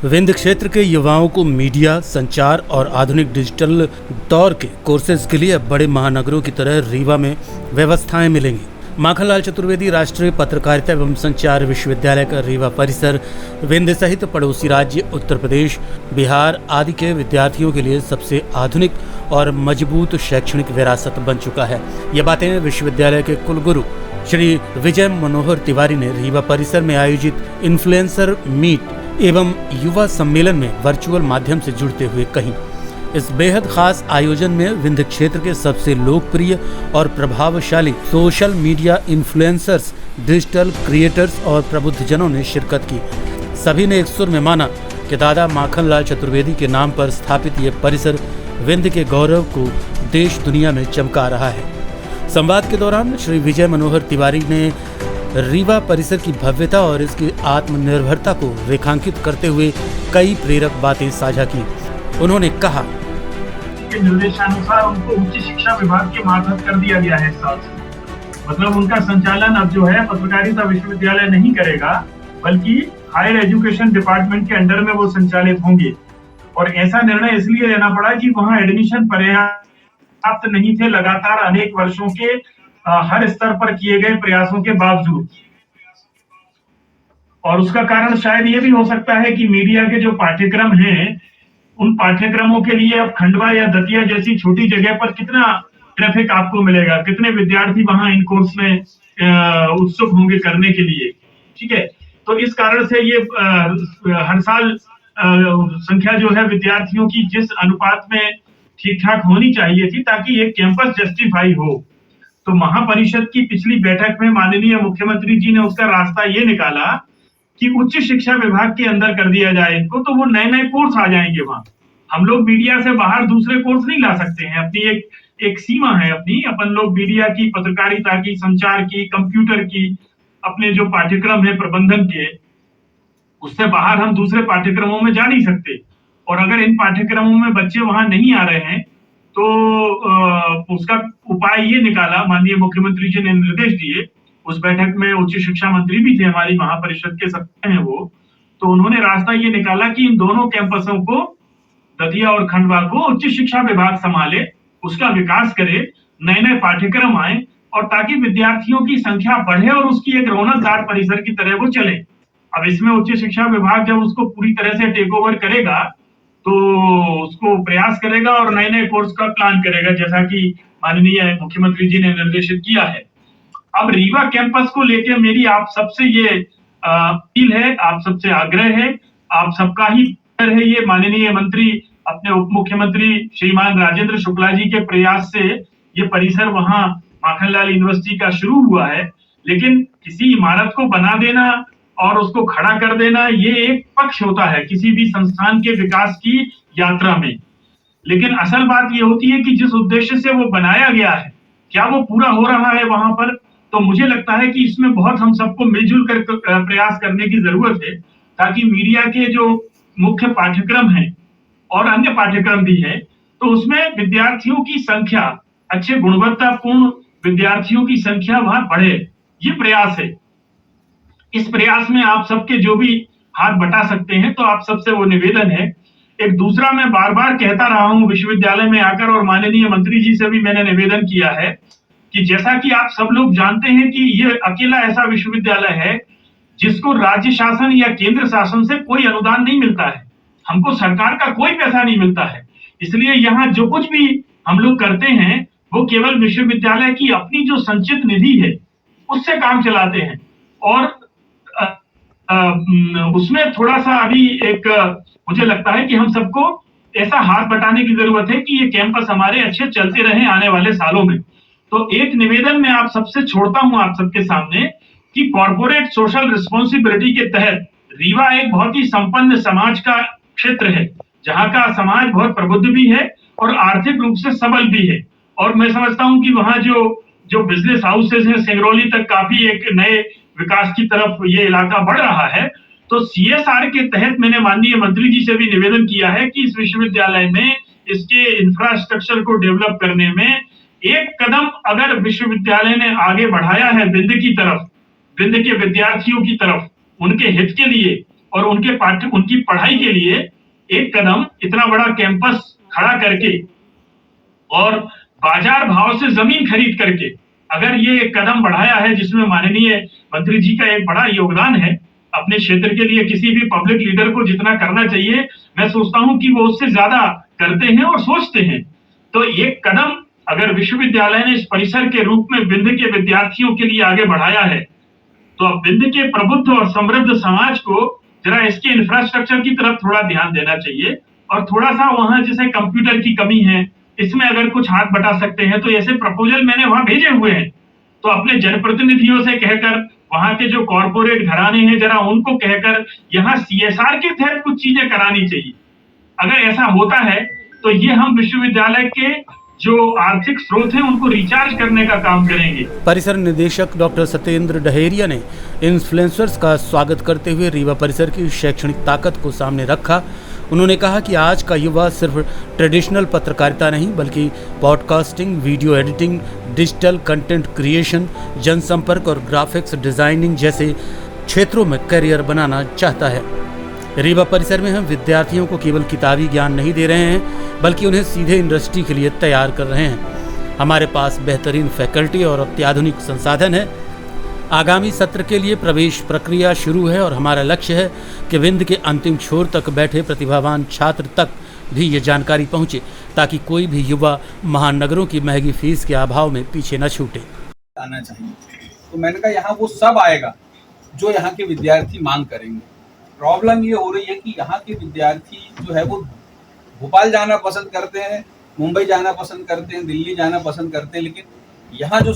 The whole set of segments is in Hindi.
विंध्य क्षेत्र के युवाओं को मीडिया, संचार और आधुनिक डिजिटल दौर के कोर्सेज के लिए अब बड़े महानगरों की तरह रीवा में व्यवस्थाएं मिलेंगी। माखनलाल चतुर्वेदी राष्ट्रीय पत्रकारिता एवं संचार विश्वविद्यालय का रीवा परिसर विंध्य सहित पड़ोसी राज्य उत्तर प्रदेश, बिहार आदि के विद्यार्थियों के लिए सबसे आधुनिक और मजबूत शैक्षणिक विरासत बन चुका है। ये बातें विश्वविद्यालय के कुलगुरु श्री विजय मनोहर तिवारी ने रीवा परिसर में आयोजित इन्फ्लुएंसर मीट एवं युवा सम्मेलन में वर्चुअल माध्यम से जुड़ते हुए कही। इस बेहद खास आयोजन में विंध्य क्षेत्र के सबसे लोकप्रिय और प्रभावशाली social media influencers, digital creators और प्रबुद्धजनों ने शिरकत की। सभी ने एक सुर में माना कि दादा माखनलाल चतुर्वेदी के नाम पर स्थापित ये परिसर विंध्य के गौरव को देश दुनिया में चमका रहा है। संवाद के दौरान श्री विजय मनोहर तिवारी ने रीवा परिसर की भव्यता और इसकी आत्मनिर्भरता को रेखांकित करते हुए कई प्रेरक बातें साझा की। उन्होंने कहा के निर्देशानुसार उनको उच्च शिक्षा विभाग के मार्फत कर दिया गया है इस साल से। मतलब उनका संचालन अब जो है पत्रकारिता विश्वविद्यालय नहीं करेगा, बल्कि हायर एजुकेशन डिपार्टमेंट के अंडर में वो संचालित होंगे। और ऐसा निर्णय इसलिए लेना पड़ा कि वहाँ एडमिशन पर्याप्त नहीं थे लगातार अनेक वर्षों के हर स्तर पर किए गए प्रयासों के बावजूद। और उसका कारण शायद ये भी हो सकता है कि मीडिया के जो पाठ्यक्रम हैं, उन पाठ्यक्रमों के लिए अब खंडवा या दतिया जैसी छोटी जगह पर कितना ट्रैफिक आपको मिलेगा, कितने विद्यार्थी वहां इन कोर्स में उत्सुक होंगे करने के लिए। ठीक है, तो इस कारण से ये हर साल संख्या जो है विद्यार्थियों की जिस अनुपात में ठीक ठाक होनी चाहिए थी, ताकि ये कैंपस जस्टिफाई हो। तो महापरिषद की पिछली बैठक में माननीय मुख्यमंत्री जी ने उसका रास्ता ये निकाला कि उच्च शिक्षा विभाग के अंदर कर दिया जाए इनको, तो वो नए नए कोर्स आ जाएंगे वहां। हम लोग मीडिया से बाहर दूसरे कोर्स नहीं ला सकते हैं, अपनी एक सीमा है अपनी। अपन लोग मीडिया की, पत्रकारिता की, संचार की, कंप्यूटर की, अपने जो पाठ्यक्रम है प्रबंधन के, उससे बाहर हम दूसरे पाठ्यक्रमों में जा नहीं सकते। और अगर इन पाठ्यक्रमों में बच्चे वहां नहीं आ रहे हैं तो उसका उपाय ये निकाला, माननीय मुख्यमंत्री जी ने निर्देश दिए। उस बैठक में उच्च शिक्षा मंत्री भी थे, हमारी महापरिषद के सदस्य हैं वो। तो उन्होंने रास्ता ये निकाला कि इन दोनों कैंपसों को, दतिया और खंडवा को, उच्च शिक्षा विभाग संभाले, उसका विकास करे, नए नए पाठ्यक्रम आए, और ताकि विद्यार्थियों की संख्या बढ़े और उसकी एक रौनकदार परिसर की तरह वो चले। अब इसमें उच्च शिक्षा विभाग जब उसको पूरी तरह से टेक ओवर करेगा तो उसको प्रयास करेगा और नए नए कोर्स का प्लान करेगा, जैसा कि माननीय मुख्यमंत्री जी ने निर्देशित किया है। अब रीवा कैंपस को लेकर मेरी आप सबसे ये अपील है, आप सबसे आग्रह है, आप सबका ही है ये। माननीय मंत्री अपने उप मुख्यमंत्री श्रीमान राजेंद्र शुक्ला जी के प्रयास से ये परिसर वहां माखनलाल यूनिवर्सिटी का शुरू हुआ है, लेकिन किसी इमारत को बना देना और उसको खड़ा कर देना ये एक पक्ष होता है किसी भी संस्थान के विकास की यात्रा में। लेकिन असल बात ये होती है कि जिस उद्देश्य से वो बनाया गया है, क्या वो पूरा हो रहा है वहां पर? तो मुझे लगता है कि इसमें बहुत हम सबको मिलजुल कर प्रयास करने की जरूरत है, ताकि मीडिया के जो मुख्य पाठ्यक्रम हैं और अन्य पाठ्यक्रम भी हैं, तो उसमें विद्यार्थियों की संख्या, अच्छे गुणवत्तापूर्ण विद्यार्थियों की संख्या वहां बढ़े, ये प्रयास है। इस प्रयास में आप सबके जो भी हाथ बटा सकते हैं, तो आप सबसे वो निवेदन है। एक दूसरा, मैं बार बार कहता रहा हूं विश्वविद्यालय में आकर, और माननीय मंत्री जी से भी मैंने निवेदन किया है कि जैसा कि आप सब लोग जानते हैं कि ये अकेला ऐसा विश्वविद्यालय है जिसको राज्य शासन या केंद्र शासन से कोई अनुदान नहीं मिलता है। हमको सरकार का कोई पैसा नहीं मिलता है, इसलिए यहाँ जो कुछ भी हम लोग करते हैं वो केवल विश्वविद्यालय की अपनी जो संचित निधि है उससे काम चलाते हैं। और उसमें थोड़ा सा अभी एक मुझे लगता है कि हम सबको ऐसा हाथ बटाने की जरूरत है कि ये कैंपस हमारे अच्छे चलते रहे आने वाले सालों में। तो एक निवेदन मैं आप सबसे छोड़ता हूं आप सबके सामने कि कॉर्पोरेट सोशल रिस्पॉन्सिबिलिटी के तहत रीवा एक बहुत ही संपन्न समाज का क्षेत्र है, जहां का समाज बहुत प्रबुद्ध भी है और आर्थिक रूप से सबल भी है। और मैं समझता हूं कि वहां जो बिजनेस हाउसेज हैं, सिंगरौली तक काफी एक नए विकास की तरफ ये इलाका बढ़ रहा है। तो CSR के तहत मैंने माननीय मंत्री जी से भी निवेदन किया है कि इस विश्वविद्यालय में इसके इंफ्रास्ट्रक्चर को डेवलप करने में एक कदम अगर विश्वविद्यालय ने आगे बढ़ाया है विंध्य की तरफ, विंध्य के विद्यार्थियों की तरफ, उनके हित के लिए, और उनकी पढ़ाई के लिए एक कदम इतना बड़ा कैंपस खड़ा करके और बाजार भाव से जमीन खरीद करके अगर ये एक कदम बढ़ाया है, जिसमें माननीय मंत्री जी का एक बड़ा योगदान है, अपने क्षेत्र के लिए किसी भी पब्लिक लीडर को जितना करना चाहिए, मैं सोचता हूं कि वो उससे ज्यादा करते हैं और सोचते हैं। तो एक कदम अगर विश्वविद्यालय ने इस परिसर के रूप में विंध्य के विद्यार्थियों के लिए आगे बढ़ाया है, तो अब विंध्य के प्रबुद्ध और समृद्ध समाज को जरा इसके इंफ्रास्ट्रक्चर की तरफ थोड़ा ध्यान देना चाहिए और थोड़ा सा वहां जैसे कंप्यूटर की कमी है, इसमें अगर कुछ हाथ बटा सकते हैं, तो ऐसे प्रपोजल मैंने वहां भेजे हुए हैं। तो अपने जनप्रतिनिधियों से कहकर, वहां के जो कॉर्पोरेट घराने हैं, जरा उनको कहकर यहाँ सीएसआर के तहत कुछ चीजें करानी चाहिए। अगर ऐसा होता है तो ये हम विश्वविद्यालय के जो आर्थिक स्रोत हैं उनको रिचार्ज करने का काम करेंगे। परिसर निदेशक डॉक्टर सत्येंद्र डहेरिया ने इन्फ्लुएंसर्स का स्वागत करते हुए रीवा परिसर की शैक्षणिक ताकत को सामने रखा। उन्होंने कहा कि आज का युवा सिर्फ ट्रेडिशनल पत्रकारिता नहीं बल्कि podcasting, video editing, digital content creation, जनसंपर्क और ग्राफिक्स डिजाइनिंग जैसे क्षेत्रों में करियर बनाना चाहता है। रीवा परिसर में हम विद्यार्थियों को केवल किताबी ज्ञान नहीं दे रहे हैं बल्कि उन्हें सीधे इंडस्ट्री के लिए तैयार कर रहे हैं। हमारे पास बेहतरीन फैकल्टी और अत्याधुनिक संसाधन है। आगामी सत्र के लिए प्रवेश प्रक्रिया शुरू है और हमारा लक्ष्य है कि विंध्य के अंतिम छोर तक बैठे प्रतिभावान छात्र तक भी ये जानकारी पहुंचे ताकि कोई भी युवा महानगरों की महंगी फीस के अभाव में पीछे न छूटे। आना चाहिए। तो मैंने कहा यहाँ वो सब आएगा जो यहाँ के विद्यार्थी मांग करेंगे। प्रॉब्लम ये हो रही है कि यहाँ के विद्यार्थी जो है वो भोपाल जाना पसंद करते हैं, मुंबई जाना पसंद करते हैं, दिल्ली जाना पसंद करते हैं, लेकिन यहाँ जो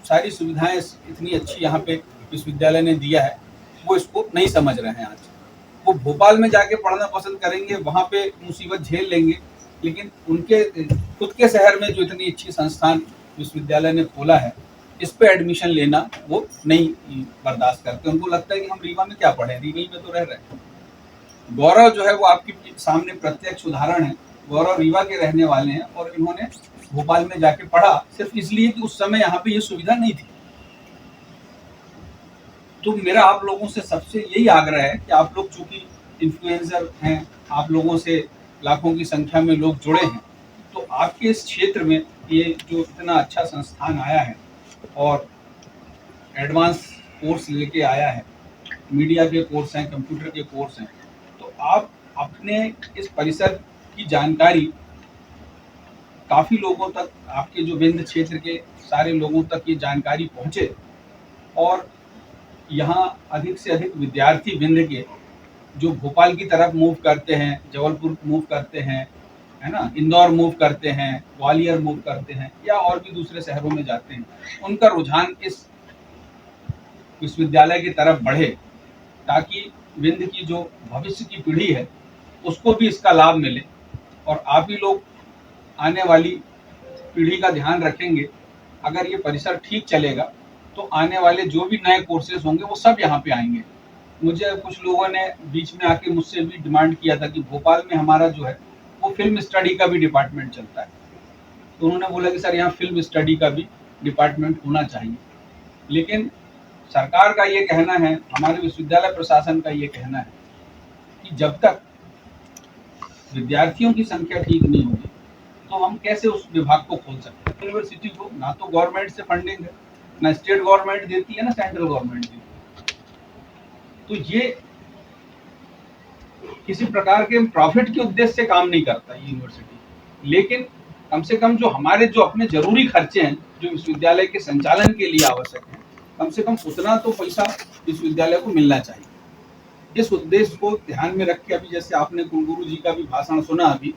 सारी सुविधाएं इतनी अच्छी यहाँ पे विश्वविद्यालय ने दिया है वो इसको नहीं समझ रहे हैं। आज वो भोपाल में जाके पढ़ना पसंद करेंगे, वहाँ पे मुसीबत झेल लेंगे, लेकिन उनके खुद के शहर में जो इतनी अच्छी संस्थान विश्वविद्यालय ने खोला है इस पे एडमिशन लेना वो नहीं बर्दाश्त करते। उनको लगता है कि हम रीवा में क्या पढ़े, रीवा में तो रह रहे हैं। गौरव जो है वो आपके सामने प्रत्यक्ष उदाहरण है। गौरव रीवा के रहने वाले हैं और इन्होंने भोपाल में जाके पढ़ा सिर्फ इसलिए कि उस समय यहाँ पे ये सुविधा नहीं थी। तो मेरा आप लोगों से सबसे यही आग्रह है कि आप लोग चूंकि इन्फ्लुएंसर हैं, आप लोगों से लाखों की संख्या में लोग जुड़े हैं, तो आपके इस क्षेत्र में ये जो इतना अच्छा संस्थान आया है और एडवांस कोर्स लेके आया है, मीडिया के कोर्स हैं, कंप्यूटर के कोर्स हैं, तो आप अपने इस परिसर की जानकारी काफ़ी लोगों तक, आपके जो विंध्य क्षेत्र के सारे लोगों तक ये जानकारी पहुँचे और यहाँ अधिक से अधिक विद्यार्थी विंध्य के जो भोपाल की तरफ मूव करते हैं, जबलपुर मूव करते हैं, है ना, इंदौर मूव करते हैं, ग्वालियर मूव करते हैं या और भी दूसरे शहरों में जाते हैं, उनका रुझान इस विश्वविद्यालय की तरफ बढ़े ताकि विंध्य की जो भविष्य की पीढ़ी है उसको भी इसका लाभ मिले। और आप ही लोग आने वाली पीढ़ी का ध्यान रखेंगे। अगर ये परिसर ठीक चलेगा तो आने वाले जो भी नए कोर्सेज होंगे वो सब यहाँ पे आएंगे। मुझे कुछ लोगों ने बीच में आके मुझसे भी डिमांड किया था कि भोपाल में हमारा जो है वो फिल्म स्टडी का भी डिपार्टमेंट चलता है, तो उन्होंने बोला कि सर यहाँ फिल्म स्टडी का भी डिपार्टमेंट होना चाहिए। लेकिन सरकार का ये कहना है, हमारे विश्वविद्यालय प्रशासन का ये कहना है कि जब तक विद्यार्थियों की संख्या ठीक नहीं होगी तो हम कैसे उस विभाग को खोल सकते हैं। यूनिवर्सिटी को ना तो गवर्नमेंट से फंडिंग है, ना स्टेट गवर्नमेंट देती है, ना सेंट्रल गवर्नमेंट देती है, तो ये किसी प्रकार के प्रॉफिट के उद्देश्य से काम नहीं करता ये यूनिवर्सिटी। लेकिन कम से कम जो हमारे जो अपने जरूरी खर्चे हैं जो विश्वविद्यालय के संचालन के लिए आवश्यक हैं, कम से कम उतना तो पैसा विश्वविद्यालय को मिलना चाहिए। इस उद्देश्य को ध्यान में रख के अभी जैसे आपने कुलगुरु जी का भी भाषण सुना अभी,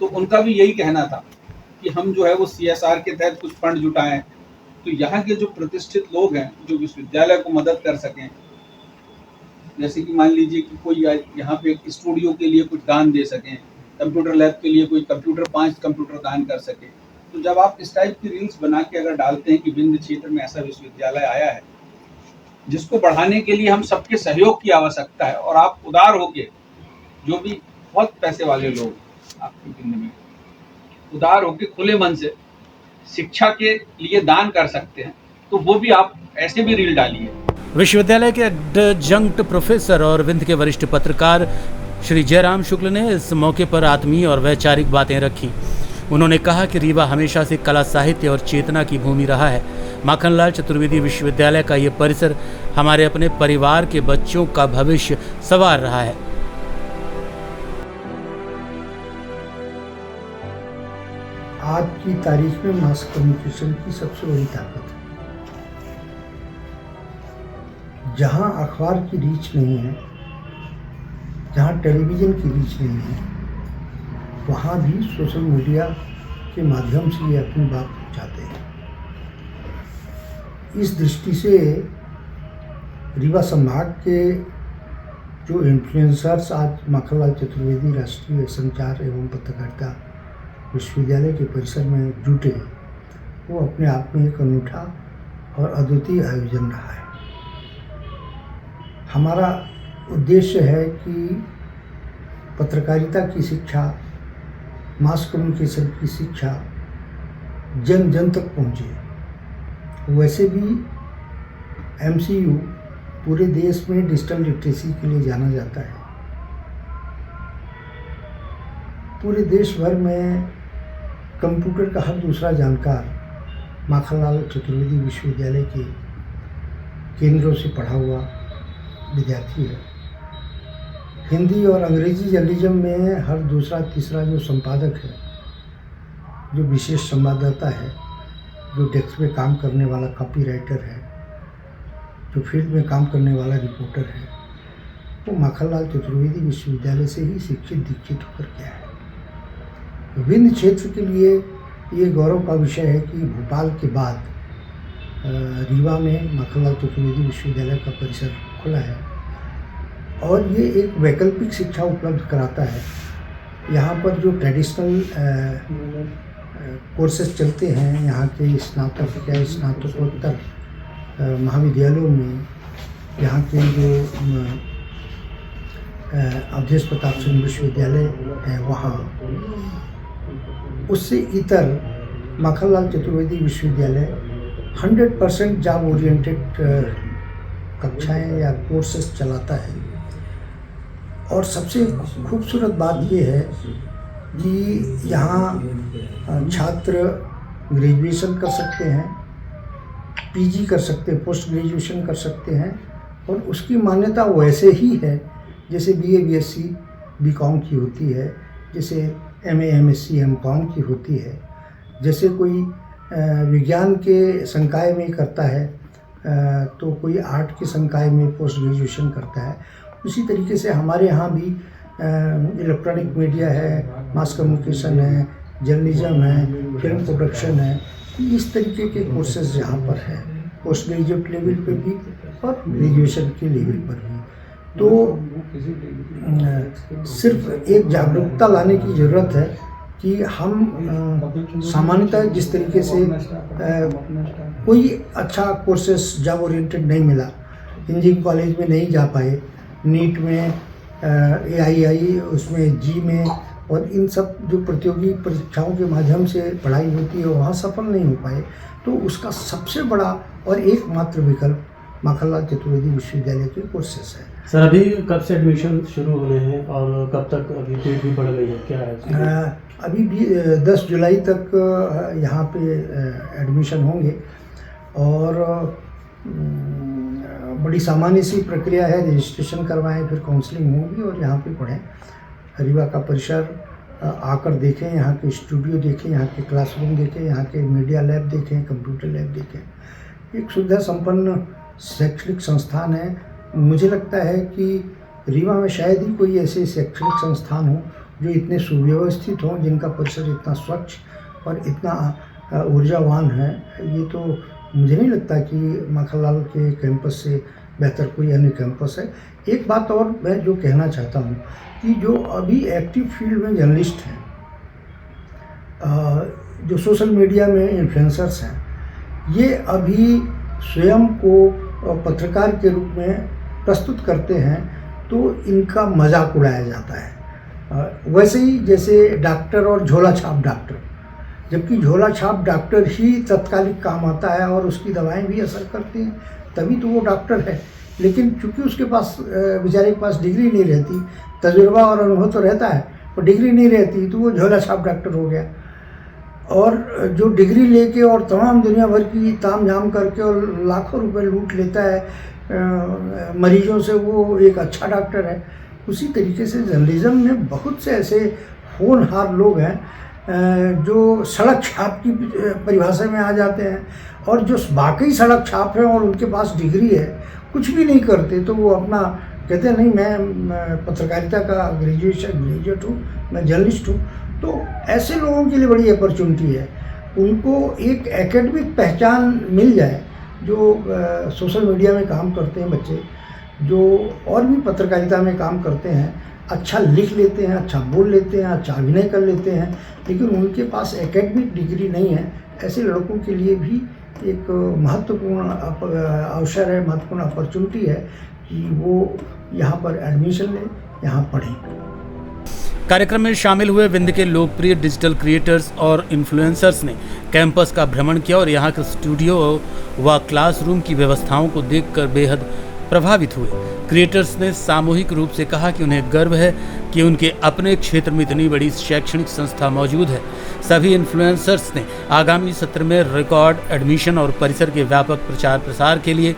तो उनका भी यही कहना था कि हम जो है वो CSR के तहत कुछ फंड जुटाएं, तो यहाँ के जो प्रतिष्ठित लोग हैं जो विश्वविद्यालय को मदद कर सकें, जैसे कि मान लीजिए कि कोई यहाँ पे एक स्टूडियो के लिए कुछ दान दे सकें, कंप्यूटर लैब के लिए कोई कंप्यूटर 5 कंप्यूटर दान कर सके। तो जब आप इस टाइप की रील्स बना के अगर डालते हैं कि विंध्य क्षेत्र में ऐसा विश्वविद्यालय आया है जिसको बढ़ाने के लिए हम सबके सहयोग की आवश्यकता है, और आप उदार होके, जो भी बहुत पैसे वाले लोग आपके विंध्य में उदार होके खुले मन से शिक्षा के लिए दान कर सकते हैं, तो वो भी आप ऐसे भी रील डालिए। विश्वविद्यालय के एडजंक्ट प्रोफेसर और विंध्य के वरिष्ठ पत्रकार श्री जयराम शुक्ल ने इस मौके पर आत्मीय और वैचारिक बातें रखी। उन्होंने कहा कि रीवा हमेशा से कला, साहित्य और चेतना की भूमि रहा है। माखनलाल चतुर्वेदी विश्वविद्यालय का ये परिसर हमारे अपने परिवार के बच्चों का भविष्य संवार रहा है। आज की तारीख में मास कम्युनिकेशन की सबसे बड़ी ताकत है। जहां अखबार की रीच नहीं है, जहां टेलीविज़न की रीच नहीं है, वहां भी सोशल मीडिया के माध्यम से ये अपनी बात पहुंचाते हैं। इस दृष्टि से रीवा संभाग के जो इन्फ्लुएंसर्स आज माखनलाल चतुर्वेदी राष्ट्रीय संचार एवं पत्रकारिता विश्वविद्यालय के परिसर में जुटे, वो अपने आप में एक अनूठा और अद्वितीय आयोजन रहा है। हमारा उद्देश्य है कि पत्रकारिता की शिक्षा, मास कम्युनिकेशन की शिक्षा जन जन तक पहुँचे। वैसे भी MCU पूरे देश में डिजिटल लिटरेसी के लिए जाना जाता है। पूरे देश भर में कंप्यूटर का हर दूसरा जानकार माखनलाल चतुर्वेदी विश्वविद्यालय के केंद्रों से पढ़ा हुआ विद्यार्थी है। हिंदी और अंग्रेजी जर्नलिज्म में हर दूसरा तीसरा जो संपादक है, जो विशेष संवाददाता है, जो डेस्क में काम करने वाला कॉपीराइटर है, जो फील्ड में काम करने वाला रिपोर्टर है, वो माखनलाल चतुर्वेदी विश्वविद्यालय से ही शिक्षित दीक्षित होकर गया है। विंध्य क्षेत्र के लिए ये गौरव का विषय है कि भोपाल के बाद रीवा में माखनलाल चतुर्वेदी विश्वविद्यालय का परिसर खुला है और ये एक वैकल्पिक शिक्षा उपलब्ध कराता है। यहाँ पर जो ट्रेडिशनल कोर्सेज चलते हैं, यहाँ के स्नातक या स्नातकोत्तर महाविद्यालयों में, यहाँ के जो अवधेश प्रताप सिंह विश्वविद्यालय है वहाँ, उससे इतर माखनलाल चतुर्वेदी विश्वविद्यालय 100% जॉब ओरिएंटेड कक्षाएं या कोर्सेस चलाता है। और सबसे खूबसूरत बात यह है कि यहाँ छात्र ग्रेजुएशन कर सकते हैं, PG कर सकते हैं, पोस्ट ग्रेजुएशन कर सकते हैं और उसकी मान्यता वैसे ही है जैसे BA BSc BCom की होती है, जैसे MA MSc MCom की होती है। जैसे कोई विज्ञान के संकाय में करता है तो कोई आर्ट के संकाय में पोस्ट ग्रेजुएशन करता है। उसी तरीके से हमारे यहाँ भी इलेक्ट्रॉनिक मीडिया है, मास कम्युनिकेशन है, जर्नलिज्म है, फिल्म प्रोडक्शन है, इस तरीके के कोर्सेज यहाँ पर है, पोस्ट ग्रेजुएट लेवल पे भी और ग्रेजुएशन के लेवल पर भी। तो सिर्फ एक जागरूकता लाने की ज़रूरत है कि हम सामान्यतः जिस तरीके से कोई अच्छा कोर्सेस जॉब ओरिएंटेड नहीं मिला, इंजीनियरिंग कॉलेज में नहीं जा पाए, नीट में, AII उसमें, जी में और इन सब जो प्रतियोगी परीक्षाओं के माध्यम से पढ़ाई होती है वहाँ सफल नहीं हो पाए, तो उसका सबसे बड़ा और एकमात्र विकल्प माखनलाल चतुर्वेदी विश्वविद्यालय के कोर्सेस है। सर, अभी कब से एडमिशन शुरू होने हैं और कब तक अभी डेट भी बढ़ गई है, क्या है? अभी भी 10 जुलाई तक यहाँ पे एडमिशन होंगे और बड़ी सामान्य सी प्रक्रिया है। रजिस्ट्रेशन करवाएं, फिर काउंसलिंग होगी और यहाँ पे पढ़ें। रीवा का परिसर आकर देखें, यहाँ के स्टूडियो देखें, यहाँ के क्लासरूम देखें, यहाँ के मीडिया लैब देखें, कंप्यूटर लैब देखें। एक सुविधा संपन्न शैक्षणिक संस्थान है। मुझे लगता है कि रीवा में शायद ही कोई ऐसे शैक्षणिक संस्थान हो जो इतने सुव्यवस्थित हों, जिनका परिसर इतना स्वच्छ और इतना ऊर्जावान है। ये तो मुझे नहीं लगता कि माखनलाल के कैंपस से बेहतर कोई अन्य कैंपस है। एक बात और मैं जो कहना चाहता हूँ कि जो अभी एक्टिव फील्ड में जर्नलिस्ट हैं, जो सोशल मीडिया में इन्फ्लुएंसर्स हैं, ये अभी स्वयं को पत्रकार के रूप में प्रस्तुत करते हैं तो इनका मजाक उड़ाया जाता है। वैसे ही जैसे डॉक्टर और झोला छाप डॉक्टर, जबकि झोला छाप डॉक्टर ही तत्कालिक काम आता है और उसकी दवाएं भी असर करती हैं, तभी तो वो डॉक्टर है। लेकिन चूंकि उसके पास बेचारे के पास डिग्री नहीं रहती, तजुर्बा और अनुभव तो रहता है, और डिग्री नहीं रहती, तो वो झोला छाप डॉक्टर हो गया। और जो डिग्री लेके और तमाम दुनिया भर की ताम झाम करके और लाखों रुपए लूट लेता है मरीजों से, वो एक अच्छा डॉक्टर है। उसी तरीके से जर्नलिज्म में बहुत से ऐसे होनहार लोग हैं जो सड़क छाप की परिभाषा में आ जाते हैं, और जो वाकई सड़क छाप है और उनके पास डिग्री है, कुछ भी नहीं करते, तो वो अपना कहते हैं नहीं मैं पत्रकारिता का ग्रेजुएट हूँ, मैं जर्नलिस्ट हूँ। तो ऐसे लोगों के लिए बड़ी अपॉर्चुनिटी है, उनको एक एकेडमिक पहचान मिल जाए। जो सोशल मीडिया में काम करते हैं बच्चे, जो और भी पत्रकारिता में काम करते हैं, अच्छा लिख लेते हैं, अच्छा बोल लेते हैं, अच्छा अभिनय कर लेते हैं, लेकिन उनके पास एकेडमिक डिग्री नहीं है, ऐसे लड़कों के लिए भी एक महत्वपूर्ण अवसर है, महत्वपूर्ण अपॉर्चुनिटी है कि वो यहाँ पर एडमिशन लें, यहाँ पढ़ें। कार्यक्रम में शामिल हुए विंध्य के लोकप्रिय डिजिटल क्रिएटर्स और इन्फ्लुएंसर्स ने कैंपस का भ्रमण किया और यहाँ के स्टूडियो व क्लासरूम की व्यवस्थाओं को देखकर बेहद प्रभावित हुए। क्रिएटर्स ने सामूहिक रूप से कहा कि उन्हें गर्व है कि उनके अपने क्षेत्र में इतनी बड़ी शैक्षणिक संस्था मौजूद है। सभी इन्फ्लुएंसर्स ने आगामी सत्र में रिकॉर्ड, एडमिशन और परिसर के व्यापक प्रचार प्रसार के लिए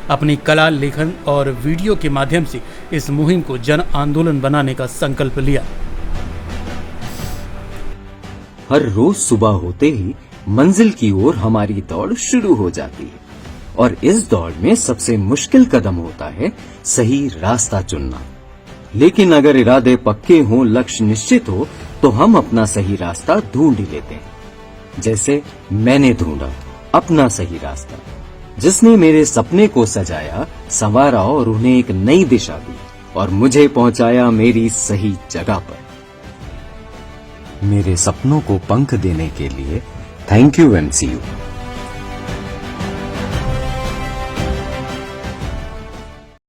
अपनी कला, लेखन और वीडियो के माध्यम से इस मुहिम को जन आंदोलन बनाने का संकल्प लिया। हर रोज सुबह होते ही मंजिल की ओर हमारी दौड़ शुरू हो जाती है, और इस दौड़ में सबसे मुश्किल कदम होता है सही रास्ता चुनना। लेकिन अगर इरादे पक्के हों, लक्ष्य निश्चित हो, तो हम अपना सही रास्ता ढूंढ ही लेते हैं। जैसे मैंने ढूंढा अपना सही रास्ता, जिसने मेरे सपने को सजाया, संवारा और उन्हें एक नई दिशा दी और मुझे पहुंचाया मेरी सही जगह पर। मेरे सपनों को पंख देने के लिए थैंक यू MCU।